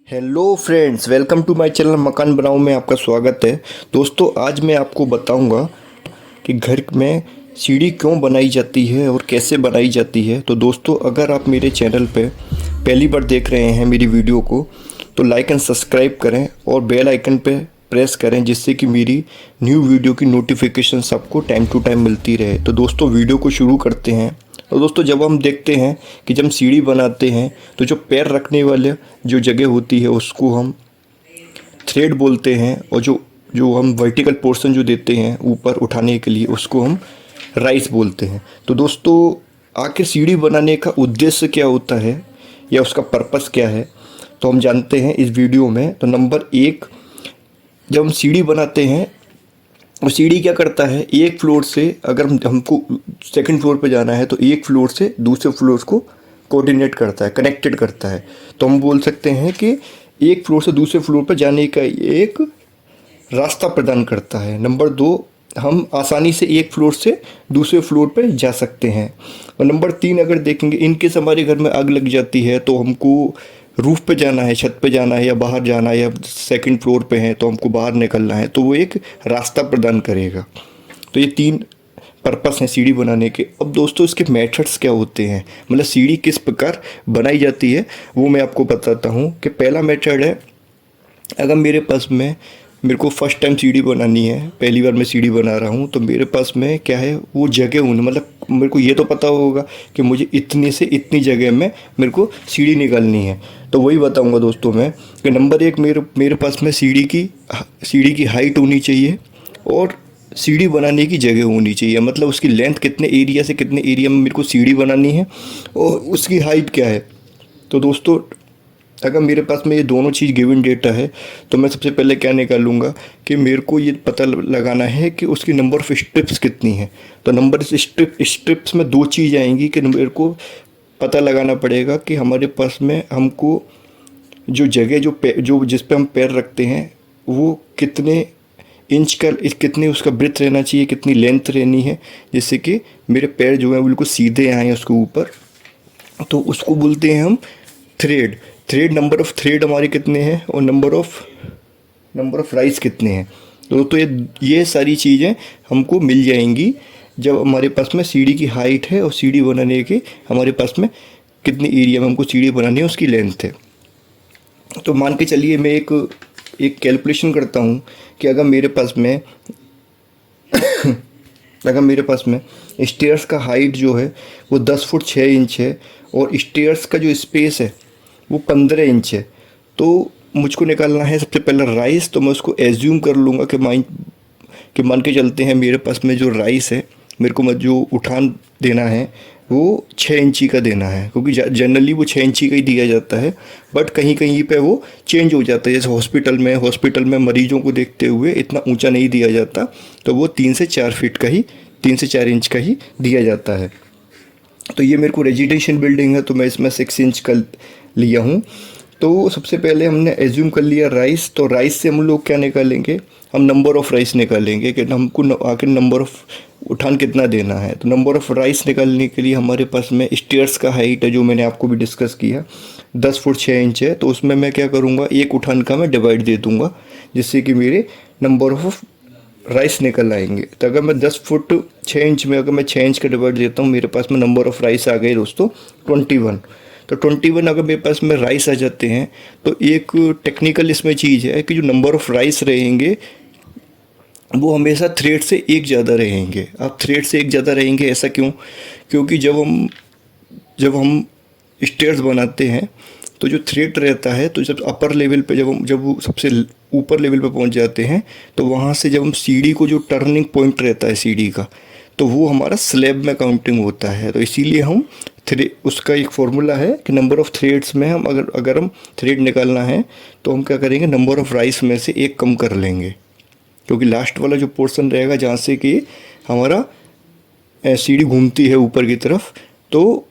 Hello friends, welcome to my channel मकान बनाओ में आपका स्वागत है। दोस्तों, आज मैं आपको बताऊंगा कि घर में सीढ़ी क्यों बनाई जाती है और कैसे बनाई जाती है। तो दोस्तों, अगर आप मेरे चैनल पे पहली बार देख रहे हैं मेरी वीडियो को, तो लाइक एंड सब्सक्राइब करें और बेल आइकन पे प्रेस करें, जिससे कि मेरी न्यू वीडियो की नोटिफिकेशन आपको टाइम टू टाइम मिलती रहे। तो दोस्तों, वीडियो को शुरू करते हैं। तो दोस्तों, जब हम देखते हैं कि जब हम सीढ़ी बनाते हैं तो जो पैर रखने वाले जो जगह होती है उसको हम थ्रेड बोलते हैं, और जो जो हम वर्टिकल पोर्शन जो देते हैं ऊपर उठाने के लिए उसको हम राइस बोलते हैं। तो दोस्तों, आखिर सीढ़ी बनाने का उद्देश्य क्या होता है या उसका पर्पस क्या है, तो हम जानते हैं इस वीडियो में। तो नंबर एक, जब हम सीढ़ी बनाते हैं और सीढ़ी क्या करता है, एक फ्लोर से अगर हमको सेकंड फ्लोर पे जाना है तो एक फ्लोर से दूसरे फ्लोर को कोऑर्डिनेट करता है, कनेक्टेड करता है। तो हम बोल सकते हैं कि एक फ्लोर से दूसरे फ्लोर पर जाने का एक रास्ता प्रदान करता है। नंबर दो, हम आसानी से एक फ्लोर से दूसरे फ्लोर पर जा सकते हैं। और नंबर तीन, अगर देखेंगे इनकेस हमारे घर में आग लग जाती है तो हमको रूफ़ पे जाना है, छत पे जाना है या बाहर जाना है, या सेकंड फ्लोर पे है तो हमको बाहर निकलना है, तो वो एक रास्ता प्रदान करेगा। तो ये तीन पर्पस हैं सीढ़ी बनाने के। अब दोस्तों, इसके मेथड्स क्या होते हैं, मतलब सीढ़ी किस प्रकार बनाई जाती है, वो मैं आपको बताता हूँ। कि पहला मेथड है, अगर मेरे को फर्स्ट टाइम सीढ़ी बनानी है, पहली बार मैं सीढ़ी बना रहा हूँ, तो मेरे पास में क्या है, वो जगह होनी, मतलब मेरे को ये तो पता होगा कि मुझे इतनी से इतनी जगह में मेरे को सीढ़ी निकालनी है। तो वही बताऊँगा दोस्तों मैं कि नंबर एक, मेरे पास में सीढ़ी की हाइट होनी चाहिए और सीढ़ी बनाने की जगह होनी चाहिए। मतलब उसकी लेंथ कितने एरिया से कितने एरिया में मेरे को सीढ़ी बनानी है और उसकी हाइट क्या है। तो दोस्तों, अगर मेरे पास में ये दोनों चीज़ गिवन डेटा है तो मैं सबसे पहले क्या निकालूंगा कि मेरे को ये पता लगाना है कि उसकी नंबर ऑफ स्ट्रिप्स कितनी है। तो नंबर स्ट्रिप्स में दो चीज़ आएंगी कि मेरे को पता लगाना पड़ेगा कि हमारे पास में हमको जो जगह जो जिस पे हम पैर रखते हैं वो कितने इंच का, कितनी उसका ब्रेथ रहना चाहिए, कितनी लेंथ रहनी है, जिससे कि मेरे पैर जो है बिल्कुल सीधे आएँ उसके ऊपर। तो उसको बोलते हैं हम थ्रेड नंबर ऑफ़ थ्रेड हमारे कितने हैं और नंबर ऑफ़ राइस कितने हैं। तो ये सारी चीज़ें हमको मिल जाएंगी जब हमारे पास में सीढ़ी की हाइट है और सीढ़ी बनाने के हमारे पास में कितनी एरिया में हमको सीढ़ी बनानी है उसकी लेंथ है। तो मान के चलिए मैं एक कैलकुलेशन करता हूँ कि अगर मेरे पास में स्टेयर्स का हाइट जो है वो 10 फुट 6 इंच है और स्टेयर्स का जो स्पेस है वो 15 इंच है, तो मुझको निकालना है सबसे पहले राइस। तो मैं उसको एज्यूम कर लूँगा कि मान के चलते हैं मेरे पास में जो राइस है, मेरे को जो उठान देना है वो 6 इंची का देना है, क्योंकि जनरली वो 6 इंची का ही दिया जाता है। बट कहीं कहीं पे वो चेंज हो जाता है, जैसे हॉस्पिटल में मरीजों को देखते हुए इतना ऊंचा नहीं दिया जाता, तो वो 3 से 4 फीट का ही 3 से 4 इंच का ही दिया जाता है। तो ये मेरे को रेजिडेंशियल बिल्डिंग है तो मैं इसमें 6 इंच का लिया हूँ। तो सबसे पहले हमने एज्यूम कर लिया राइस। तो राइस से हम लोग क्या निकालेंगे, हम नंबर ऑफ़ राइस निकालेंगे कि हमको आखिर नंबर ऑफ़ उठान कितना देना है। तो नंबर ऑफ़ राइस निकालने के लिए हमारे पास में स्टेयर्स का हाइट है, जो मैंने आपको भी डिस्कस किया, 10 फुट 6 इंच है। तो उसमें मैं क्या करूँगा, एक उठान का मैं डिवाइड दे दूँगा, जिससे कि मेरे नंबर ऑफ़ राइस निकल आएंगे। तो अगर मैं 10 फुट 6 इंच में अगर मैं 6 इंच का डिवाइड देता हूँ, मेरे पास में नंबर ऑफ़ राइस आ गए दोस्तों 21। तो 21 अगर मेरे पास में राइस आ जाते हैं तो एक टेक्निकल इसमें चीज़ है कि जो नंबर ऑफ़ राइस रहेंगे वो हमेशा थ्रेड से एक ज़्यादा रहेंगे। अब थ्रेड से एक ज़्यादा रहेंगे ऐसा क्यों, क्योंकि जब हम स्टेयर्स बनाते हैं तो जो थ्रेड रहता है, तो जब अपर लेवल पे जब वो सबसे ऊपर लेवल पे पहुंच जाते हैं तो वहाँ से जब हम सीढ़ी को, जो टर्निंग पॉइंट रहता है सीढ़ी का, तो वो हमारा स्लैब में काउंटिंग होता है। तो इसीलिए हम उसका एक फॉर्मूला है कि नंबर ऑफ़ थ्रेड्स में हम अगर हम थ्रेड निकालना है तो हम क्या करेंगे, नंबर ऑफ़ राइस में से एक कम कर लेंगे, क्योंकि लास्ट वाला जो पोर्शन रहेगा जहाँ से कि हमारा सीढ़ी घूमती है ऊपर की तरफ, तो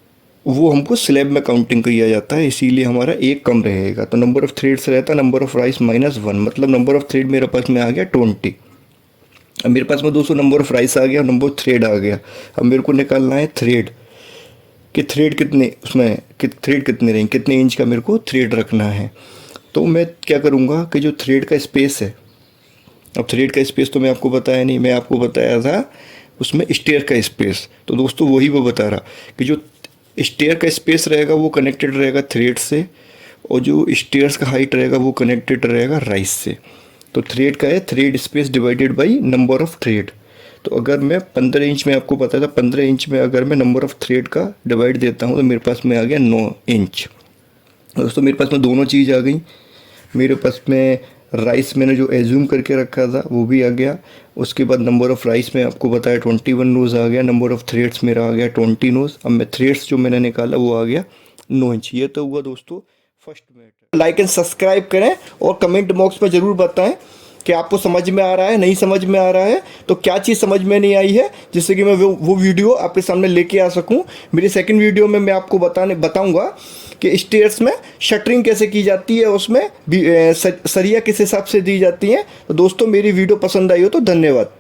वो हमको स्लैब में काउंटिंग किया जाता है, इसीलिए हमारा एक कम रहेगा। तो नंबर ऑफ़ थ्रेड्स रहता है नंबर ऑफ़ राइस -1, मतलब नंबर ऑफ़ थ्रेड मेरे पास में आ गया 20। अब मेरे पास में दोस्तों नंबर ऑफ़ राइस आ गया, नंबर ऑफ़ थ्रेड आ गया। अब मेरे को निकालना है थ्रेड कि थ्रेड कितने रहेंगे, कितने इंच का मेरे को थ्रेड रखना है। तो मैं क्या करूँगा कि जो थ्रेड का स्पेस है, अब थ्रेड का स्पेस तो मैं आपको बताया नहीं, मैं आपको बताया था उसमें स्टेयर का स्पेस। तो दोस्तों वही वो बता रहा कि जो स्टेयर का स्पेस रहेगा वो कनेक्टेड रहेगा थ्रेड से, और जो स्टेयर्स का हाइट रहेगा वो कनेक्टेड रहेगा राइस से। तो थ्रेड का है thread space divided by number of thread. तो अगर मैं 15 इंच में आपको पता था, 15 इंच में अगर मैं नंबर ऑफ थ्रेड का डिवाइड देता हूँ तो मेरे पास में आ गया 9 इंच। दोस्तों मेरे पास में दोनों चीज़ आ गई। मेरे पास में राइस मैंने जो एज्यूम करके रखा था वो भी आ गया। उसके बाद नंबर ऑफ राइस में आपको बताया 21 नोज़ आ गया। नंबर ऑफ थ्रेड्स मेरा आ गया 20 नोज़। अब मैं थ्रेड्स जो मैंने निकाला वो आ गया 9 इंच। ये तो हुआ दोस्तों first matter. Like and subscribe करें और कमेंट बॉक्स में ज़रूर बताएं कि आपको समझ में आ रहा है, नहीं समझ में आ रहा है तो क्या चीज़ समझ में नहीं आई है, जिससे कि मैं वो वीडियो आपके सामने लेके आ सकूं। मेरी सेकंड वीडियो में मैं आपको बताऊंगा कि स्टेयर्स में शटरिंग कैसे की जाती है, उसमें भी सरिया किस हिसाब से दी जाती है। तो दोस्तों मेरी वीडियो पसंद आई हो तो धन्यवाद।